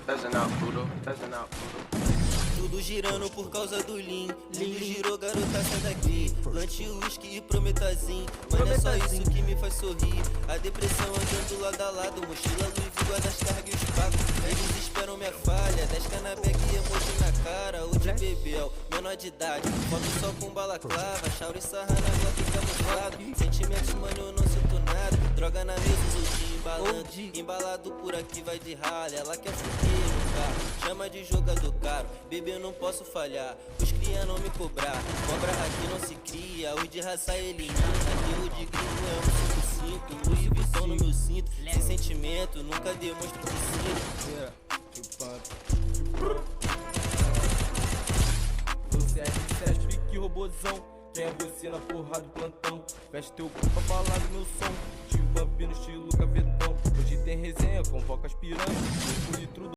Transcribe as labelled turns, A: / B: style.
A: Peasing out, Pluto. Peasing out, Pluto.
B: Tudo girando por causa do Lean. Lindo girou, garota, sai daqui. Lante, uísque e prometazinho. Mano, é só isso que me faz sorrir. A depressão andando lado a lado. Mochila, Louis V, guarda-carga e os pacos. Eles esperam minha falha. 10 cannabis e emoji na cara. O de bebel, menor de idade. Foto só com balaclava. Chauri, sarra na rua, fica camuflado. Sentimentos, mano, eu não sinto nada. Droga na mesa, os embalando. Embalado por aqui, vai de ralha. Ela quer fuder no carro. Chama de jogador caro. Bebê, eu não posso falhar. Os cria não me cobrar. Cobra aqui não se cria. Os de raça elimina. Erro de gringo é um 55. Louis Vuitton no meu cinto. Sem sentimento, nunca demonstro que sinto.
C: Você é R7, pique robozão. Quem é você na porra do plantão? Veste teu cu pra falar do meu som. Tio Vampiro, estilo cavetão. Hoje tem resenha, convoca as piranhas.